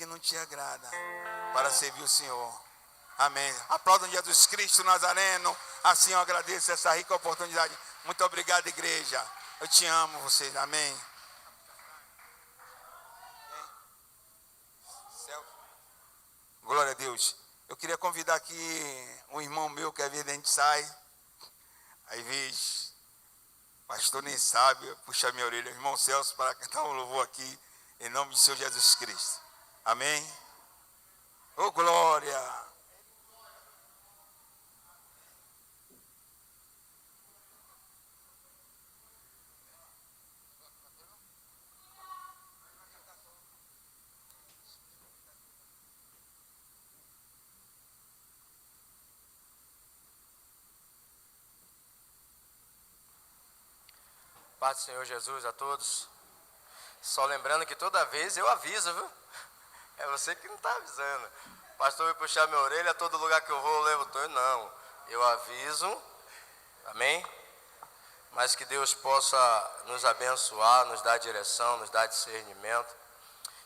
que não te agrada para servir o Senhor. Amém. Aplaudam Jesus Cristo Nazareno. Assim eu agradeço essa rica oportunidade. Muito obrigado, igreja. Eu te amo vocês. Amém. Glória a Deus. Eu queria convidar aqui um irmão meu que às vezes a gente sai. Às vezes, pastor nem sabe, puxa minha orelha. Irmão Celso, para cantar um louvor aqui. Em nome de Senhor Jesus Cristo. Amém. Oh, glória. Paz do Senhor Jesus a todos. Só lembrando que toda vez eu aviso, viu? É você que não está avisando. O pastor vai puxar minha orelha, a todo lugar que eu vou eu levo o torno. Não, eu aviso, amém? Mas que Deus possa nos abençoar, nos dar direção, nos dar discernimento.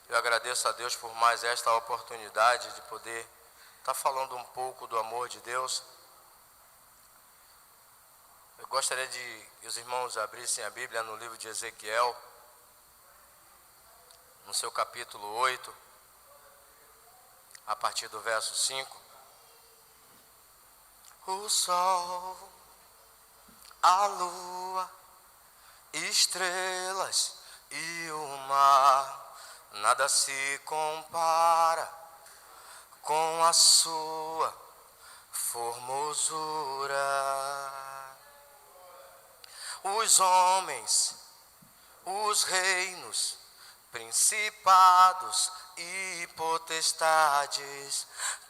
Eu agradeço a Deus por mais esta oportunidade de poder estar falando um pouco do amor de Deus. Eu gostaria de que os irmãos abrissem a Bíblia no livro de Ezequiel, no seu capítulo 8, a partir do verso 5. O sol, a lua, estrelas e o mar, nada se compara com a sua formosura. Os homens, os reinos, principados e potestades,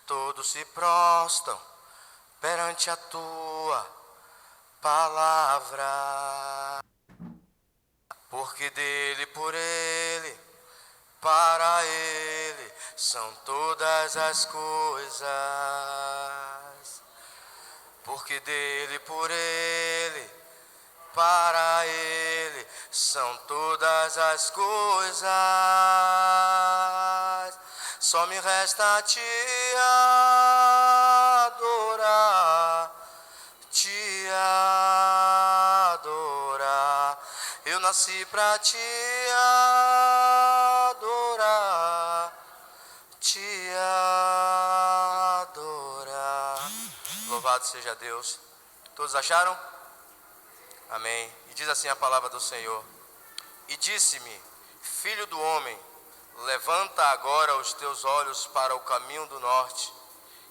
todos se prostram perante a tua palavra. Porque dele, por ele, para ele são todas as coisas. Porque dele, por ele, para ele são todas as coisas. Só me resta te adorar, te adorar. Eu nasci para te adorar, te adorar. Louvado seja Deus. Todos acharam? Amém. E diz assim a palavra do Senhor. E disse-me, filho do homem, levanta agora os teus olhos para o caminho do norte.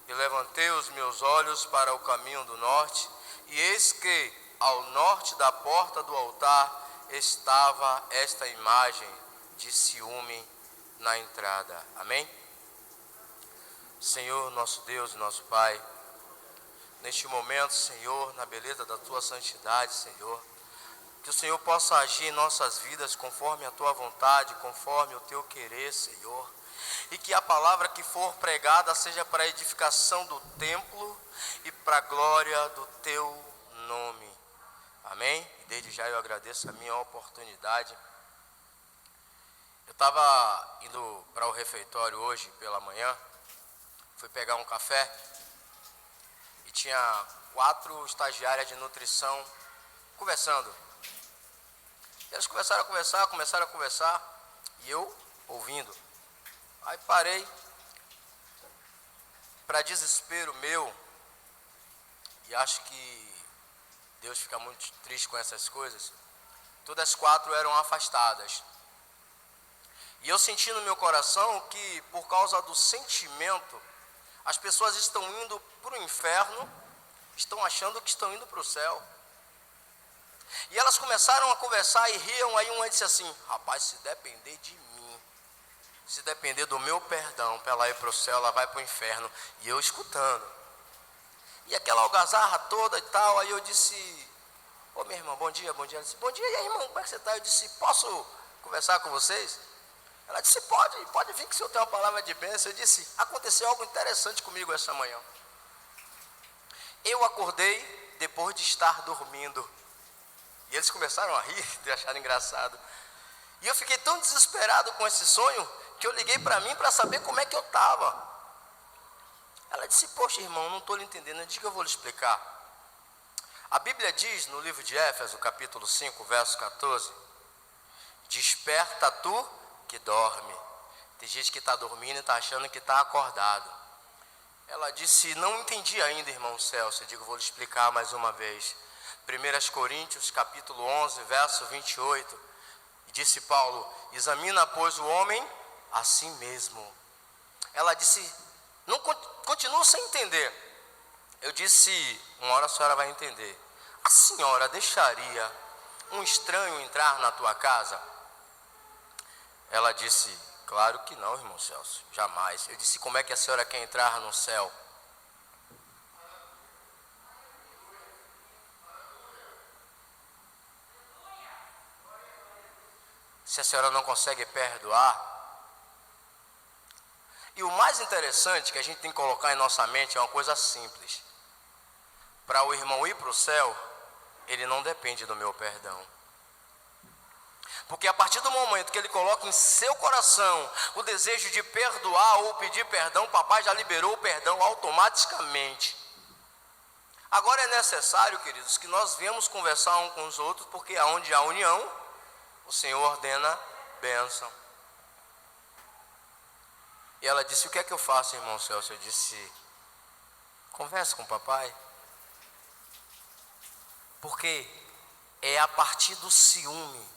E levantei os meus olhos para o caminho do norte, e eis que, ao norte da porta do altar, estava esta imagem de ciúme na entrada. Amém? Senhor, nosso Deus e nosso Pai, neste momento, Senhor, na beleza da Tua santidade, Senhor, que o Senhor possa agir em nossas vidas conforme a Tua vontade, conforme o Teu querer, Senhor, e que a palavra que for pregada seja para a edificação do templo e para a glória do Teu nome. Amém? E desde já eu agradeço a minha oportunidade. Eu estava indo para o refeitório hoje pela manhã, fui pegar um café, e tinha 4 estagiárias de nutrição conversando. Eles começaram a conversar, e eu ouvindo. Aí parei, para desespero meu, e acho que Deus fica muito triste com essas coisas, todas as 4 eram afastadas. E eu senti no meu coração que, por causa do sentimento, as pessoas estão indo para o inferno, estão achando que estão indo para o céu. E elas começaram a conversar e riam, aí uma disse assim, rapaz, se depender de mim, se depender do meu perdão para ela ir para o céu, ela vai para o inferno. E eu escutando. E aquela algazarra toda e tal, aí eu disse, ô minha irmã, bom dia. Ela disse, bom dia, e aí, irmão, como é que você está? Eu disse, posso conversar com vocês? Ela disse, pode vir que o senhor tem uma palavra de bênção. Eu disse, aconteceu algo interessante comigo essa manhã. Eu acordei depois de estar dormindo. E eles começaram a rir, acharam engraçado. E eu fiquei tão desesperado com esse sonho, que eu liguei para mim para saber como é que eu estava. Ela disse, poxa irmão, não estou lhe entendendo. Eu disse que eu vou lhe explicar. A Bíblia diz no livro de Éfeso, capítulo 5, verso 14, desperta tu que dorme. Tem gente que está dormindo e está achando que está acordado. Ela disse, não entendi ainda, irmão Celso. Eu digo, vou lhe explicar mais uma vez. 1 Coríntios, capítulo 11, verso 28. Disse Paulo, examina, pois, o homem a si mesmo. Ela disse, não continuo sem entender. Eu disse, uma hora a senhora vai entender. A senhora deixaria um estranho entrar na tua casa? Ela disse, claro que não, irmão Celso, jamais. Eu disse, como é que a senhora quer entrar no céu? Se a senhora não consegue perdoar. E o mais interessante que a gente tem que colocar em nossa mente é uma coisa simples. Para o irmão ir para o céu, ele não depende do meu perdão. Porque a partir do momento que ele coloca em seu coração o desejo de perdoar ou pedir perdão, o papai já liberou o perdão automaticamente. Agora é necessário, queridos, que nós venhamos conversar uns com os outros, porque aonde há união, o Senhor ordena bênção. E ela disse, o que é que eu faço, irmão Celso? Eu disse, converse com o papai. Porque é a partir do ciúme,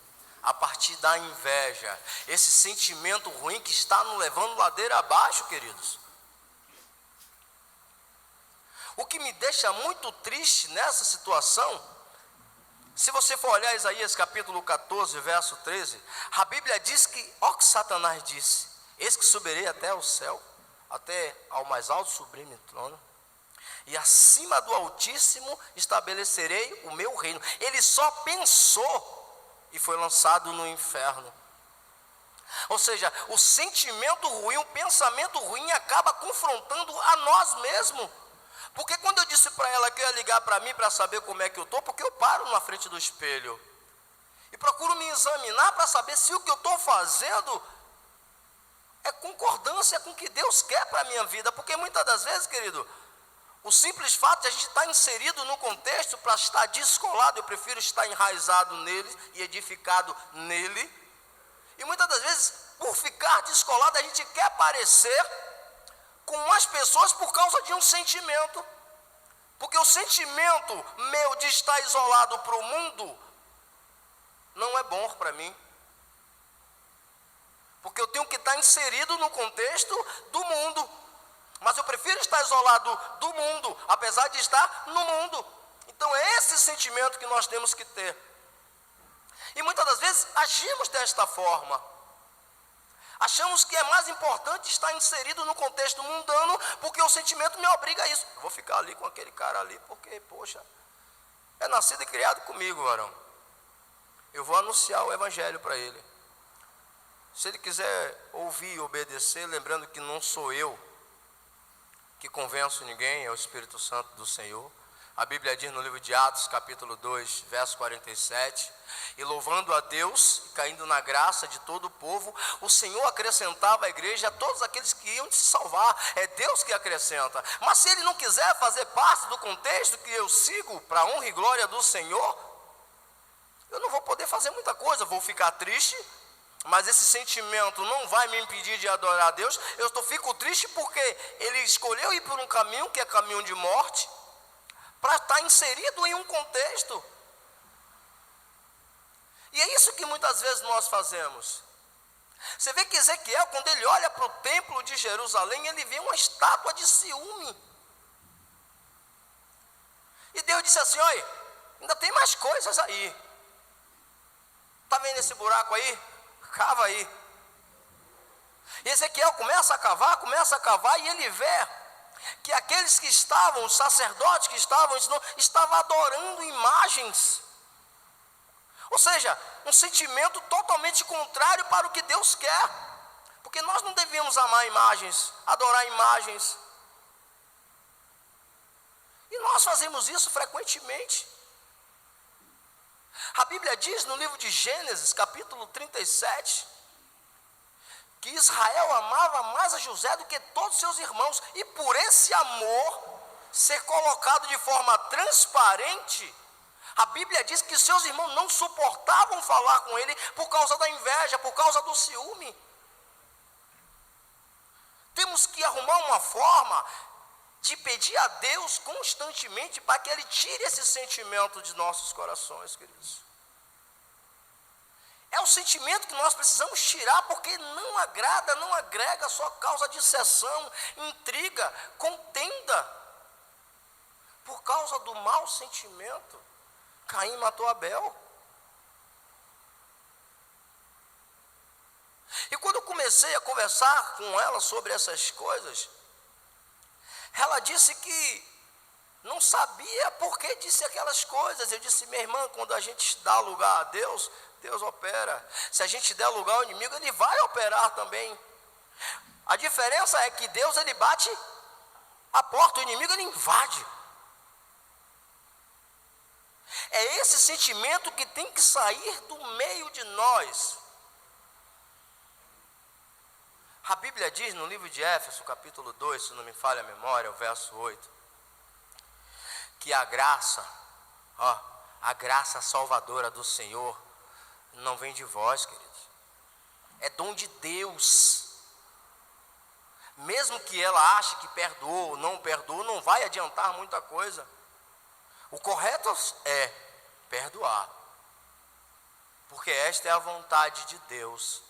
a partir da inveja, esse sentimento ruim que está nos levando ladeira abaixo, queridos. O que me deixa muito triste nessa situação, se você for olhar Isaías capítulo 14, verso 13, a Bíblia diz que, ó que Satanás disse, eis que subirei até o céu, até ao mais alto sublime trono, e acima do Altíssimo estabelecerei o meu reino. Ele só pensou e foi lançado no inferno. Ou seja, o sentimento ruim, o pensamento ruim acaba confrontando a nós mesmos. Porque quando eu disse para ela que ia ligar para mim para saber como é que eu estou, porque eu paro na frente do espelho e procuro me examinar para saber se o que eu estou fazendo é concordância com o que Deus quer para a minha vida. Porque muitas das vezes, querido, o simples fato de a gente estar inserido no contexto para estar descolado, eu prefiro estar enraizado nele e edificado nele. E muitas das vezes, por ficar descolado, a gente quer parecer com as pessoas por causa de um sentimento. Porque o sentimento meu de estar isolado para o mundo não é bom para mim. Porque eu tenho que estar inserido no contexto do mundo. Mas eu prefiro estar isolado do mundo, apesar de estar no mundo. Então é esse sentimento que nós temos que ter. E muitas das vezes agimos desta forma. Achamos que é mais importante estar inserido no contexto mundano, porque o sentimento me obriga a isso. Eu vou ficar ali com aquele cara ali, porque, poxa, é nascido e criado comigo, varão. Eu vou anunciar o evangelho para ele. Se ele quiser ouvir e obedecer, lembrando que não sou eu que convenço ninguém, é o Espírito Santo do Senhor. A Bíblia diz no livro de Atos, capítulo 2, verso 47, e louvando a Deus, e caindo na graça de todo o povo, o Senhor acrescentava à igreja a todos aqueles que iam se salvar. É Deus que acrescenta. Mas se ele não quiser fazer parte do contexto que eu sigo, para a honra e glória do Senhor, eu não vou poder fazer muita coisa, vou ficar triste. Mas esse sentimento não vai me impedir de adorar a Deus. Fico triste porque ele escolheu ir por um caminho que é caminho de morte, para estar inserido em um contexto. E é isso que muitas vezes nós fazemos. Você vê que Ezequiel, quando ele olha para o templo de Jerusalém, ele vê uma estátua de ciúme. E Deus disse assim, olha, ainda tem mais coisas aí. Está vendo esse buraco aí? Cava aí. E Ezequiel começa a cavar e ele vê que aqueles que estavam, os sacerdotes que estavam adorando imagens. Ou seja, um sentimento totalmente contrário para o que Deus quer. Porque nós não devemos amar imagens, adorar imagens. E nós fazemos isso frequentemente. A Bíblia diz no livro de Gênesis, capítulo 37, que Israel amava mais a José do que todos seus irmãos, e por esse amor ser colocado de forma transparente, a Bíblia diz que seus irmãos não suportavam falar com ele por causa da inveja, por causa do ciúme. Temos que arrumar uma forma de pedir a Deus constantemente para que Ele tire esse sentimento de nossos corações, queridos. É o sentimento que nós precisamos tirar, porque não agrada, não agrega, só causa dissensão, intriga, contenda. Por causa do mau sentimento, Caim matou Abel. E quando eu comecei a conversar com ela sobre essas coisas, ela disse que não sabia por que disse aquelas coisas. Eu disse: minha irmã, quando a gente dá lugar a Deus, Deus opera. Se a gente der lugar ao inimigo, ele vai operar também. A diferença é que Deus, ele bate a porta, o inimigo, ele invade. É esse sentimento que tem que sair do meio de nós. A Bíblia diz no livro de Éfeso, capítulo 2, se não me falha a memória, o verso 8, que a graça salvadora do Senhor não vem de vós, queridos. É dom de Deus. Mesmo que ela ache que perdoou ou não perdoou, não vai adiantar muita coisa. O correto é perdoar, porque esta é a vontade de Deus.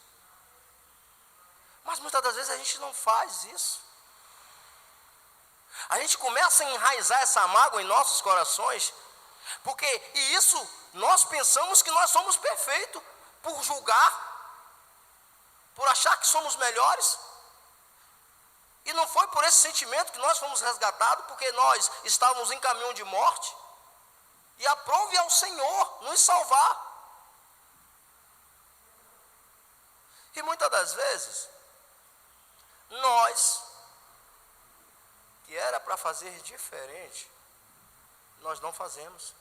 Mas muitas das vezes a gente não faz isso. A gente começa a enraizar essa mágoa em nossos corações, e isso nós pensamos que nós somos perfeitos, por julgar, por achar que somos melhores. E não foi por esse sentimento que nós fomos resgatados, porque nós estávamos em caminho de morte. E aprove ao Senhor nos salvar. E muitas das vezes, nós, que era para fazer diferente, nós não fazemos.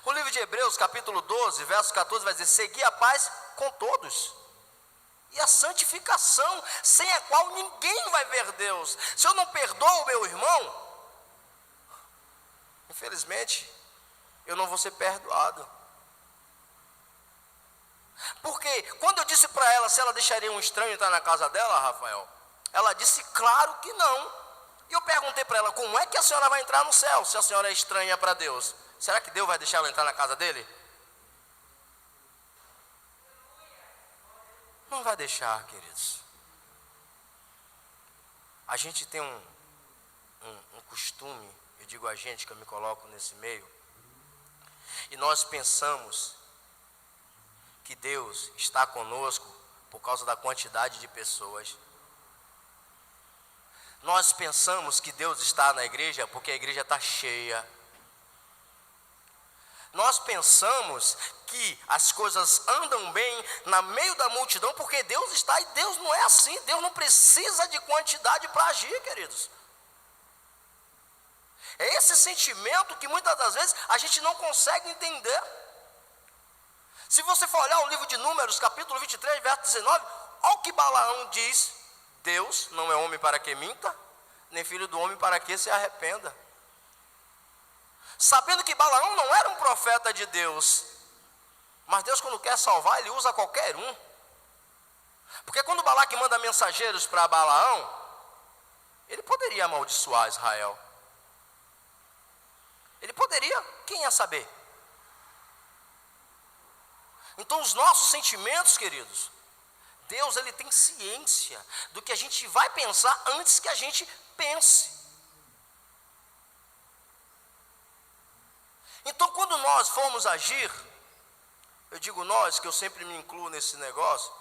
O livro de Hebreus, capítulo 12, verso 14, vai dizer: segui a paz com todos, e a santificação, sem a qual ninguém vai ver Deus. Se eu não perdoo o meu irmão, infelizmente, eu não vou ser perdoado. Porque quando eu disse para ela se ela deixaria um estranho entrar na casa dela, Rafael, ela disse claro que não. E eu perguntei para ela: como é que a senhora vai entrar no céu se a senhora é estranha para Deus? Será que Deus vai deixar ela entrar na casa dele? Não vai deixar, queridos. A gente tem um costume, eu digo a gente, que eu me coloco nesse meio, e nós pensamos que Deus está conosco por causa da quantidade de pessoas. Nós pensamos que Deus está na igreja porque a igreja está cheia. Nós pensamos que as coisas andam bem no meio da multidão porque Deus está, e Deus não é assim. Deus não precisa de quantidade para agir, queridos. É esse sentimento que muitas das vezes a gente não consegue entender. Se você for olhar o livro de Números, capítulo 23, verso 19, olha o que Balaão diz: Deus não é homem para que minta, nem filho do homem para que se arrependa. Sabendo que Balaão não era um profeta de Deus, mas Deus, quando quer salvar, ele usa qualquer um. Porque quando Balaque manda mensageiros para Balaão, ele poderia amaldiçoar Israel. Ele poderia, quem ia saber? Então os nossos sentimentos, queridos, Deus, ele tem ciência do que a gente vai pensar antes que a gente pense. Então quando nós formos agir, eu digo nós, que eu sempre me incluo nesse negócio,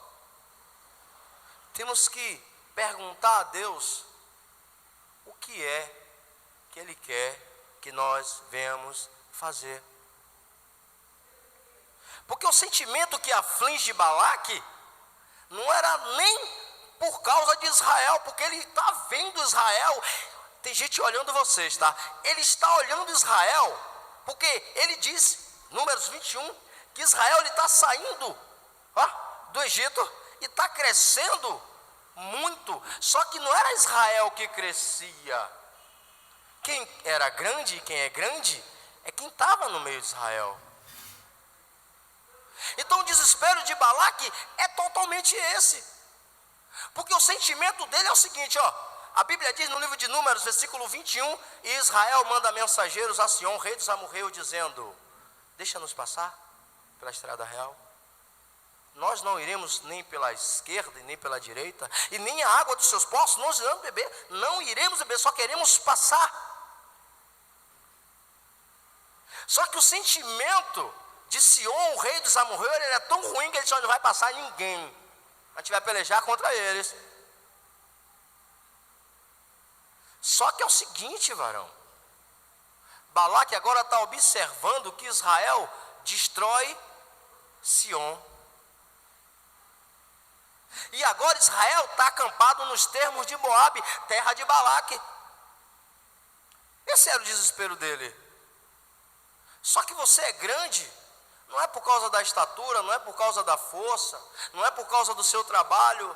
temos que perguntar a Deus o que é que Ele quer que nós venhamos fazer. Porque o sentimento que aflige Balaque não era nem por causa de Israel, porque ele está vendo Israel. Tem gente olhando vocês, tá? Ele está olhando Israel, porque ele diz, Números 21, que Israel está saindo do Egito e está crescendo muito. Só que não era Israel que crescia. Quem era grande e quem é grande é quem estava no meio de Israel. Então o desespero de Balaque é totalmente esse. Porque o sentimento dele é o seguinte, a Bíblia diz no livro de Números, versículo 21, e Israel manda mensageiros a Sion, rei dos amorreus, dizendo: deixa-nos passar pela estrada real. Nós não iremos nem pela esquerda e nem pela direita, e nem a água dos seus poços nós iremos beber, não iremos beber, só queremos passar. Só que o sentimento de Sion, o rei dos amorreus, ele é tão ruim que ele só não vai passar ninguém. A gente vai pelejar contra eles. Só que é o seguinte, varão, Balaque agora está observando que Israel destrói Sion. E agora Israel está acampado nos termos de Moabe, terra de Balaque. Esse era o desespero dele. Só que você é grande, não é por causa da estatura, não é por causa da força, não é por causa do seu trabalho,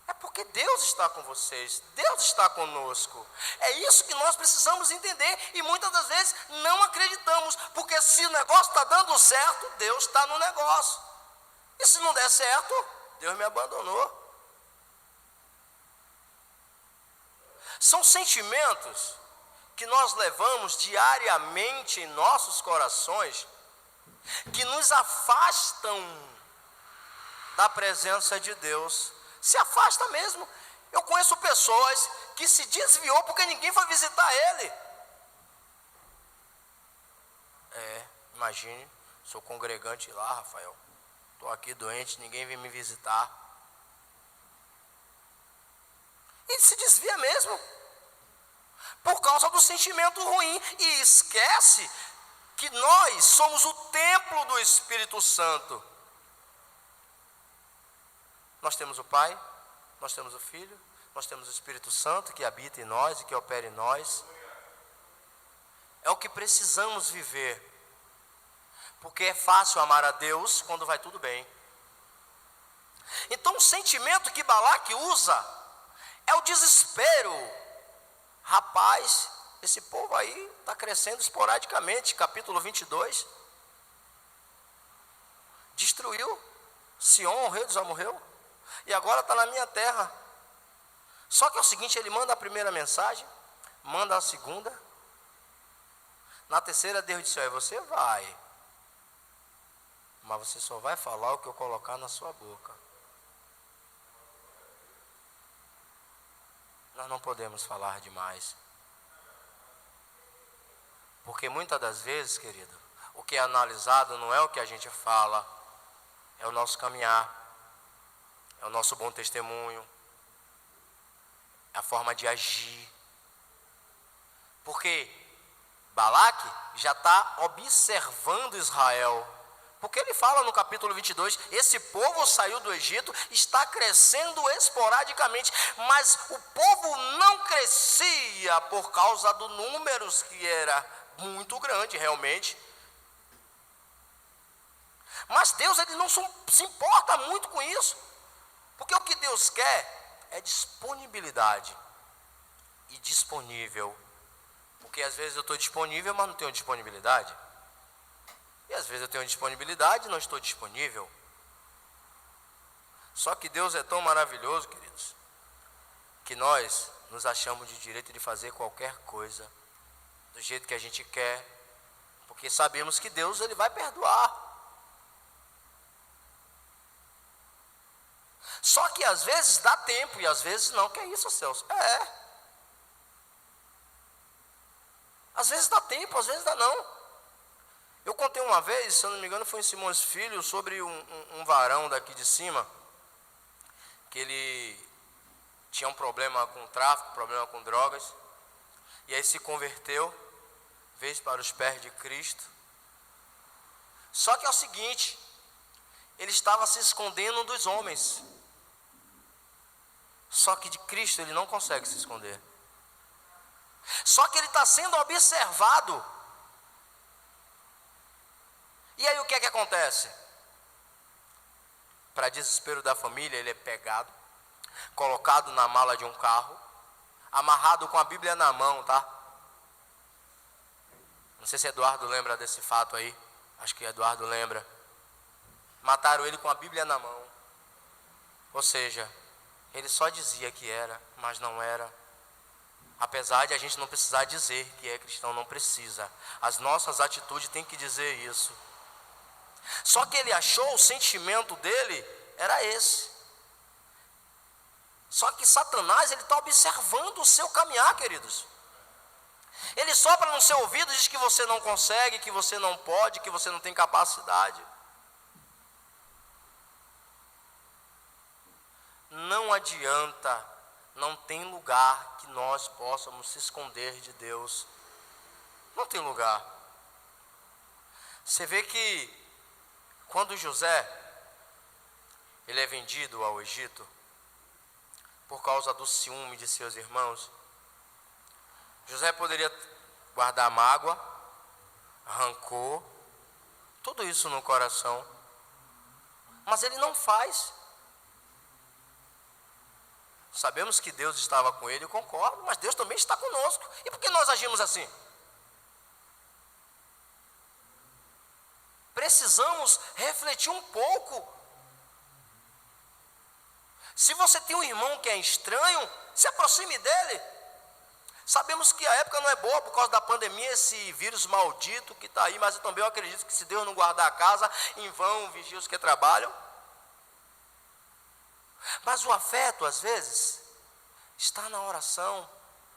é porque Deus está com vocês, Deus está conosco. É isso que nós precisamos entender e muitas das vezes não acreditamos, porque se o negócio está dando certo, Deus está no negócio. E se não der certo, Deus me abandonou. São sentimentos que nós levamos diariamente em nossos corações, que nos afastam da presença de Deus. Se afasta mesmo. Eu conheço pessoas que se desviou porque ninguém foi visitar ele. Imagine, sou congregante lá, Rafael, estou aqui doente, ninguém vem me visitar. E se desvia mesmo, por causa do sentimento ruim, e esquece que nós somos o templo do Espírito Santo. Nós temos o Pai, nós temos o Filho, nós temos o Espírito Santo que habita em nós e que opera em nós. É o que precisamos viver, porque é fácil amar a Deus quando vai tudo bem. Então o sentimento que Balaque usa é o desespero. Rapaz, esse povo aí está crescendo esporadicamente. Capítulo 22. Destruiu Sion, o rei dos amorreus, e agora está na minha terra. Só que é o seguinte, ele manda a primeira mensagem, manda a segunda. Na terceira Deus disse: você vai, mas você só vai falar o que eu colocar na sua boca. Nós não podemos falar demais. Porque muitas das vezes, querido, o que é analisado não é o que a gente fala, é o nosso caminhar, é o nosso bom testemunho, é a forma de agir. Porque Balaque já está observando Israel. Porque ele fala no capítulo 22, esse povo saiu do Egito, está crescendo esporadicamente, mas o povo não crescia por causa do números que era muito grande realmente. Mas Deus, ele não se importa muito com isso, porque o que Deus quer é disponibilidade, e disponível, porque às vezes eu estou disponível, mas não tenho disponibilidade. E às vezes eu tenho disponibilidade e não estou disponível. Só que Deus é tão maravilhoso, queridos, que nós nos achamos de direito de fazer qualquer coisa do jeito que a gente quer, porque sabemos que Deus, ele vai perdoar. Só que às vezes dá tempo e às vezes não. Que é isso, Celso? Às vezes dá tempo, às vezes dá não. Eu contei uma vez, se eu não me engano, foi em Simões Filho, sobre um varão daqui de cima, que ele tinha um problema com tráfico, problema com drogas, e aí se converteu, veio para os pés de Cristo. Só que é o seguinte, ele estava se escondendo dos homens, só que de Cristo ele não consegue se esconder. Só que ele está sendo observado. E aí o que é que acontece? para desespero da família, ele é pegado, colocado na mala de um carro, amarrado com a Bíblia na mão, tá? Não sei se Eduardo lembra desse fato aí. Acho que Eduardo lembra. Mataram ele com a Bíblia na mão. Ou seja, ele só dizia que era, mas não era. Apesar de a gente não precisar dizer que é cristão, não precisa. As nossas atitudes têm que dizer isso. Só que ele achou, o sentimento dele era esse. Só que Satanás, ele está observando o seu caminhar, queridos. Ele sopra no seu ouvido e diz que você não consegue, que você não pode, que você não tem capacidade. Não adianta, não tem lugar que nós possamos se esconder de Deus. Não tem lugar. Você vê que quando José, ele é vendido ao Egito, por causa do ciúme de seus irmãos, José poderia guardar mágoa, rancor, tudo isso no coração, mas ele não faz. Sabemos que Deus estava com ele, eu concordo, mas Deus também está conosco. E por que nós agimos assim? Precisamos refletir um pouco. Se você tem um irmão que é estranho, se aproxime dele. Sabemos que a época não é boa por causa da pandemia, esse vírus maldito que está aí, mas eu também acredito que se Deus não guardar a casa, em vão vigia os que trabalham. Mas o afeto, às vezes, está na oração,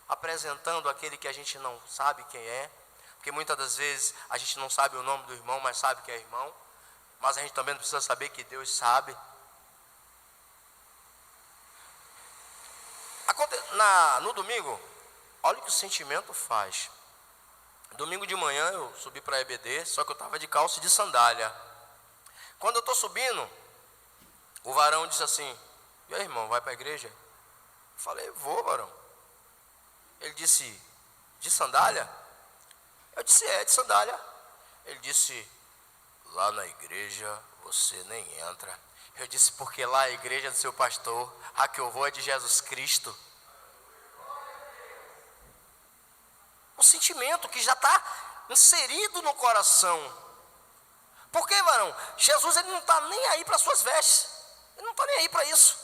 apresentando aquele que a gente não sabe quem é, porque muitas das vezes a gente não sabe o nome do irmão, mas sabe que é irmão, mas a gente também não precisa saber que Deus sabe. No domingo, olha o que o sentimento faz. Domingo de manhã eu subi para a EBD, só que eu estava de calça e de sandália. Quando eu estou subindo, o varão disse assim: e aí, irmão, vai para a igreja? Eu falei: vou, varão. Ele disse: de sandália? Eu disse: é, de sandália. Ele disse: lá na igreja você nem entra. Eu disse: porque lá a igreja é do seu pastor, a que eu vou é de Jesus Cristo. O sentimento que já está inserido no coração. Por quê, varão? Jesus, ele não está nem aí para as suas vestes. Ele não está nem aí para isso.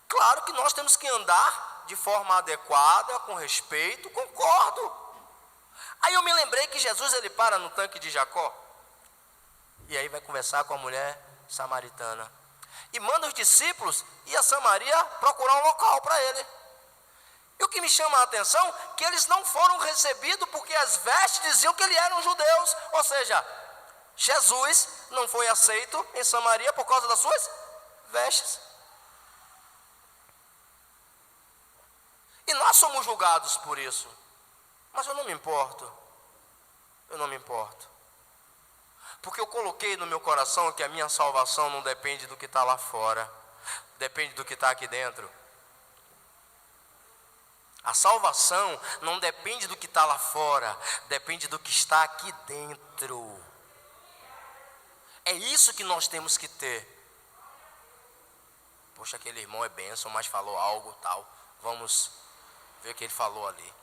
Claro que nós temos que andar de forma adequada, com respeito, concordo. Aí eu me lembrei que Jesus, ele para no tanque de Jacó, e aí vai conversar com a mulher samaritana, e manda os discípulos ir a Samaria procurar um local para ele. E o que me chama a atenção é que eles não foram recebidos porque as vestes diziam que eles eram judeus. Ou seja, Jesus não foi aceito em Samaria por causa das suas vestes. E nós somos julgados por isso. Mas eu não me importo. Eu não me importo. Porque eu coloquei no meu coração que a minha salvação não depende do que está lá fora. Depende do que está aqui dentro. A salvação não depende do que está lá fora, depende do que está aqui dentro. É isso que nós temos que ter. Poxa, aquele irmão é bênção, mas falou algo tal. Vamos ver o que ele falou ali.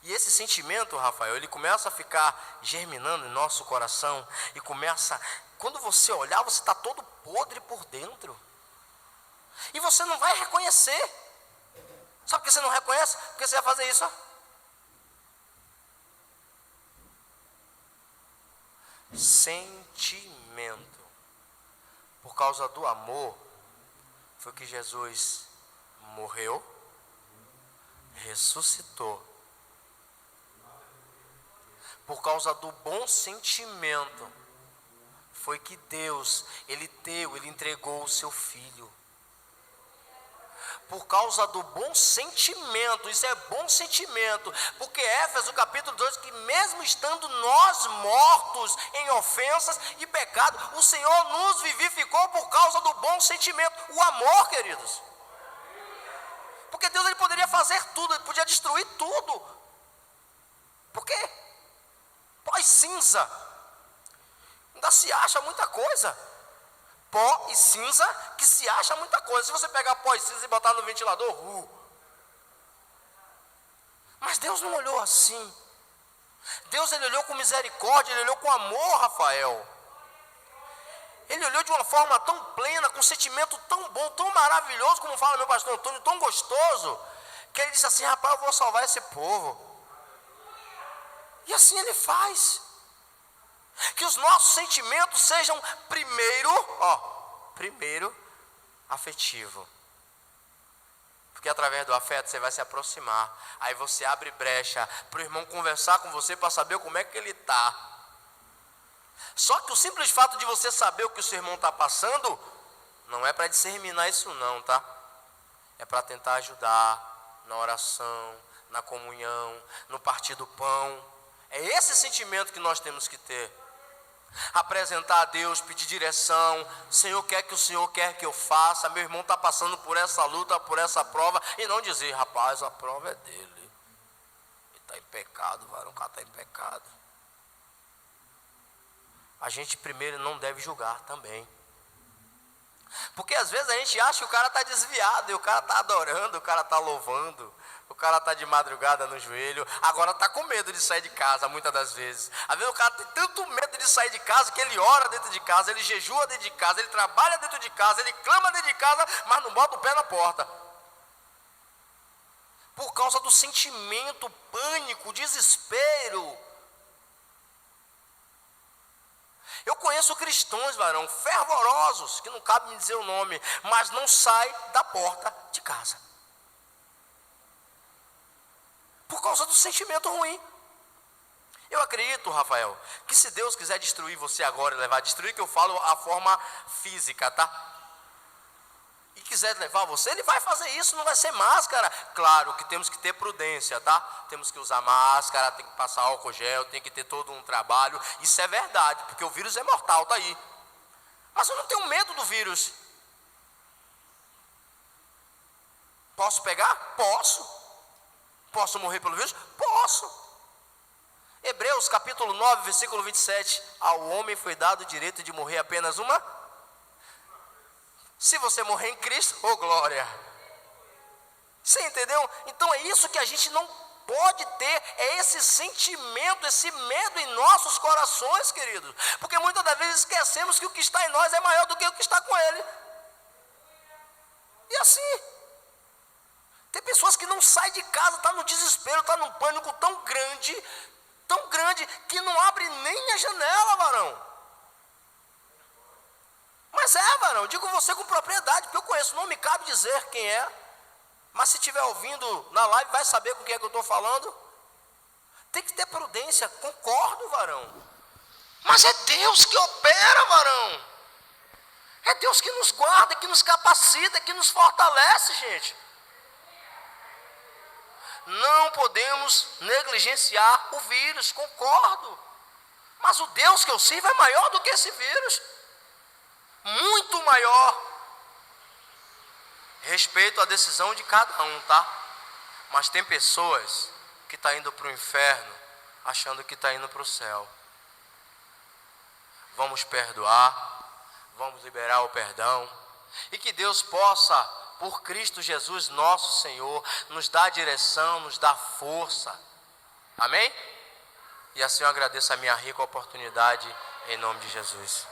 E esse sentimento, Rafael, ele começa a ficar germinando em nosso coração. E começa, quando você olhar, você está todo podre por dentro. E você não vai reconhecer. Sabe por que você não reconhece? Porque você vai fazer isso, ó. Sentimento. Por causa do amor, foi que Jesus morreu, ressuscitou. Por causa do bom sentimento, foi que Deus, ele entregou o seu Filho. Por causa do bom sentimento, isso é bom sentimento, porque Éfeso capítulo 2, que mesmo estando nós mortos em ofensas e pecado, o Senhor nos vivificou por causa do bom sentimento, o amor, queridos. Porque Deus, ele poderia fazer tudo, ele podia destruir tudo. Por quê? Pós-cinza, ainda se acha muita coisa. pó e cinza que se acha muita coisa. Se você pegar pó e cinza e botar no ventilador, Mas Deus não olhou assim. Deus, ele olhou com misericórdia, ele olhou com amor, Rafael. Ele olhou de uma forma tão plena, com um sentimento tão bom, tão maravilhoso, como fala meu pastor Antônio, tão gostoso, que ele disse assim: rapaz, eu vou salvar esse povo. E assim ele faz. Que os nossos sentimentos sejam primeiro afetivo. Porque através do afeto você vai se aproximar. Aí você abre brecha para o irmão conversar com você para saber como é que ele está. Só que o simples fato de você saber o que o seu irmão está passando, não é para disseminar isso não, tá? É para tentar ajudar na oração, na comunhão, no partir do pão. É esse sentimento que nós temos que ter. Apresentar a Deus, pedir direção. Senhor, quer que o Senhor quer que eu faça? Meu irmão está passando por essa luta, por essa prova. E não dizer: rapaz, a prova é dele. Ele está em pecado, o varão está em pecado. A gente primeiro não deve julgar também. Porque às vezes a gente acha que o cara está desviado, e o cara está adorando, o cara está louvando, o cara está de madrugada no joelho, agora está com medo de sair de casa muitas das vezes. Às vezes o cara tem tanto medo de sair de casa que ele ora dentro de casa, ele jejua dentro de casa, ele trabalha dentro de casa, ele clama dentro de casa, mas não bota o pé na porta. Por causa do sentimento, pânico, desespero. Eu conheço cristãos, varão, fervorosos, que não cabe me dizer o nome, mas não sai da porta de casa. Por causa do sentimento ruim. Eu acredito, Rafael, que se Deus quiser destruir você agora e levar, destruir que eu falo a forma física, tá? E quiser levar você, ele vai fazer isso, não vai ser máscara. Claro que temos que ter prudência, tá? Temos que usar máscara, tem que passar álcool gel, tem que ter todo um trabalho. Isso é verdade, porque o vírus é mortal, tá aí. Mas eu não tenho medo do vírus. Posso pegar? Posso. Posso morrer pelo vírus? Posso. Hebreus capítulo 9, versículo 27. Ao homem foi dado o direito de morrer apenas uma. Se você morrer em Cristo, oh glória. Você entendeu? Então é isso que a gente não pode ter, é esse sentimento, esse medo em nossos corações, queridos. Porque muitas das vezes esquecemos que o que está em nós é maior do que o que está com Ele. E assim, tem pessoas que não saem de casa, está no desespero, está num pânico tão grande, que não abre nem a janela, varão. Mas varão, digo você com propriedade, porque eu conheço, não me cabe dizer quem é, mas se estiver ouvindo na live vai saber com quem é que eu estou falando. Tem que ter prudência, concordo, varão. Mas é Deus que opera, varão. É Deus que nos guarda, que nos capacita, que nos fortalece, gente. Não podemos negligenciar o vírus, concordo. Mas o Deus que eu sirvo é maior do que esse vírus. Muito maior. Respeito a decisão de cada um, tá? Mas tem pessoas que estão indo para o inferno achando que está indo para o céu. Vamos perdoar, vamos liberar o perdão, e que Deus possa, por Cristo Jesus nosso Senhor, nos dar direção, nos dar força. Amém? E assim eu agradeço a minha rica oportunidade em nome de Jesus.